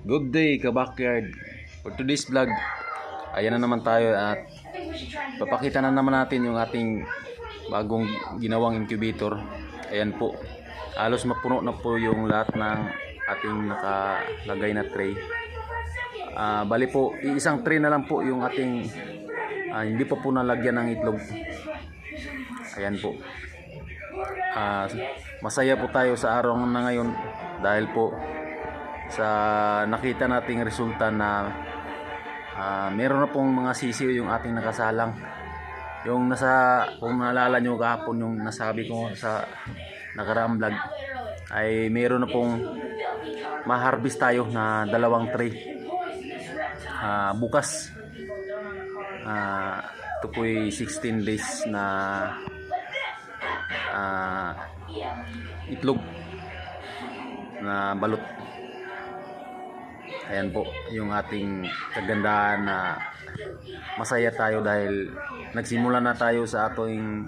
Good day ka-backyard. For today's vlog, ayan na naman tayo at papakita na naman natin yung ating bagong ginawang incubator. Ayan po, halos mapuno na po yung lahat ng ating nakalagay na tray. Bali po, isang tray na lang po yung ating hindi pa po nalagyan ng itlog. Ayan po. Masaya po tayo sa araw na ngayon dahil po sa nakita nating resulta na meron na pong mga sisiw yung ating nakasalang. Yung kung naalala nyo kahapon yung nasabi ko sa nakaraang vlog, ay meron na pong ma-harvest tayo na 2 tray bukas. Ito po 16 days na itlog na balot. Ayan po yung ating kagandahan na masaya tayo dahil nagsimula na tayo sa ating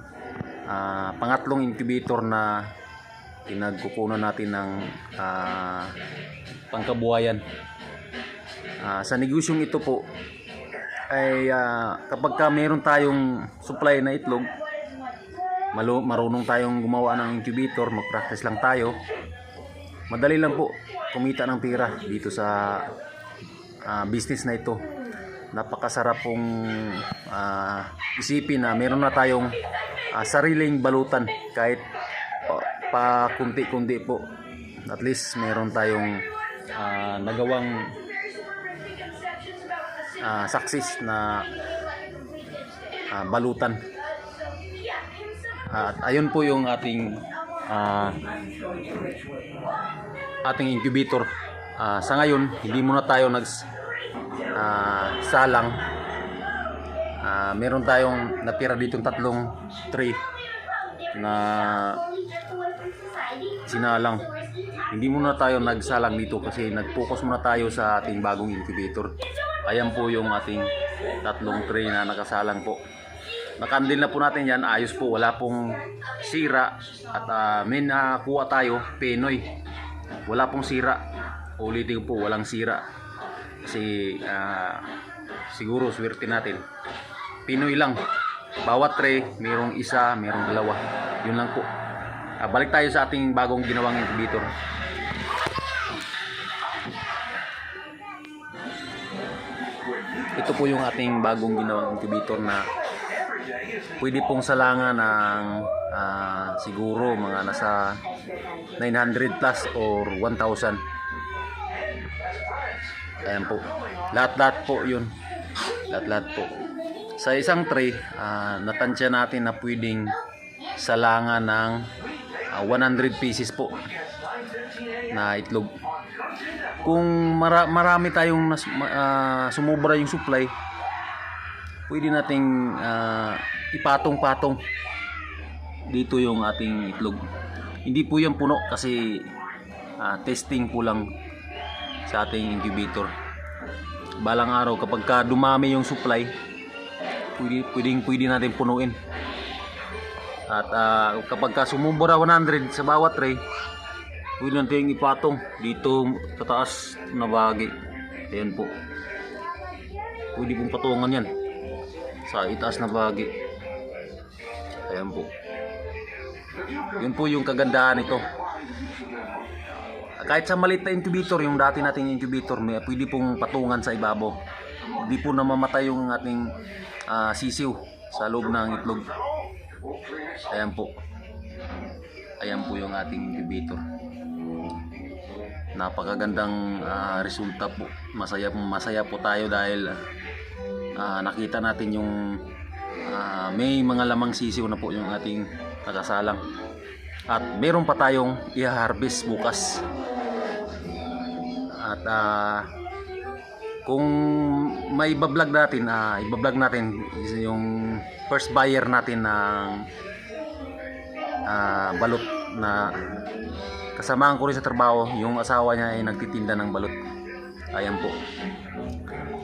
pangatlong incubator na pinagkukunan natin ng pangkabuhayan. Sa negosyong ito po ay kapag meron tayong supply na itlog, marunong tayong gumawa ng incubator, mag-practice lang tayo, madali lang po kumita ng pera dito sa business na ito. Napakasarap pong isipin na meron na tayong sariling balutan kahit pa kunti-kunti po. At least meron tayong nagawang success na balutan. At ayun po yung ating incubator. Sa ngayon hindi muna tayo salang. Meron tayong natira ditong 3 tray na sinalang. Hindi muna tayo nagsalang dito kasi nag-focus muna tayo sa ating bagong incubator. Ayan po yung ating 3 tray na nakasalang po. Nakandil na po natin yan, ayos po, wala pong sira. At may nakuha tayo, Pinoy, wala pong sira. Ulitin po, walang sira kasi siguro swerte natin. Pinoy lang, bawat tray mayroong isa, mayroong 2, yun lang po. Balik tayo sa ating bagong ginawang incubator. Ito po yung ating bagong ginawang incubator na pwede pong salangan ng siguro mga nasa 900 plus or 1,000. Ayan po, lahat-lahat po yun, lahat-lahat po. Sa isang tray, natansya natin na pwedeng salangan ng 100 pieces po na itlog. Kung marami tayong sumobra yung supply, pwede nating ipatong-patong dito yung ating itlog. Hindi po yan puno kasi testing po lang sa ating incubator. Balang araw kapag dumami yung supply, pwede natin punuin. At kapag sumubra 100 sa bawat tray, pwede natin ipatong dito sa taas na bahagi. Ayan po, pwede pong patungan yan sa itaas na bahagi. Ayan po, yun po yung kagandahan nito. Kahit sa maliit na incubator, yung dati nating incubator, pwede pong patungan sa ibabaw. Hindi po namamatay yung ating sisiw sa loob ng itlog. Ayan po, ayan po yung ating incubator. Napakagandang resulta po. Masaya po tayo dahil nakita natin yung may mga lamang sisiw na po yung ating nakasalang. At meron pa tayong i-harvest bukas. At kung may ibablog natin, yung first buyer natin ng balot na kasamahan ko rin sa trabaho. Yung asawa niya ay nagtitinda ng balot. Ayan po.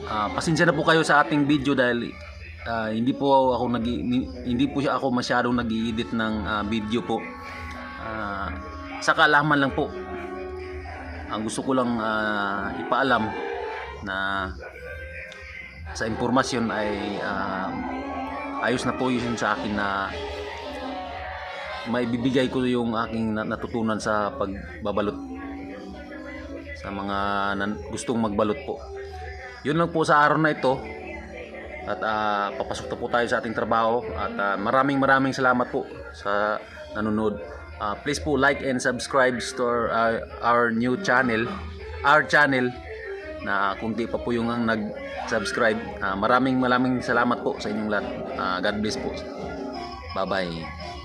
Pasensya na po kayo sa ating video dahil hindi po ako masyadong nag-i-edit ng video po. Sa kaalaman lang po ang gusto ko lang ipaalam na sa impormasyon ay ayos na po yun sa akin na maibibigay ko yung aking natutunan sa pagbabalot sa mga gustong magbalot po. Yun lang po sa araw na ito at papasok na po tayo sa ating trabaho at maraming salamat po sa nanonood. Please po like and subscribe to our new channel, our channel na kunti pa po yung nag-subscribe. Maraming salamat po sa inyong lahat. God bless po. Bye bye.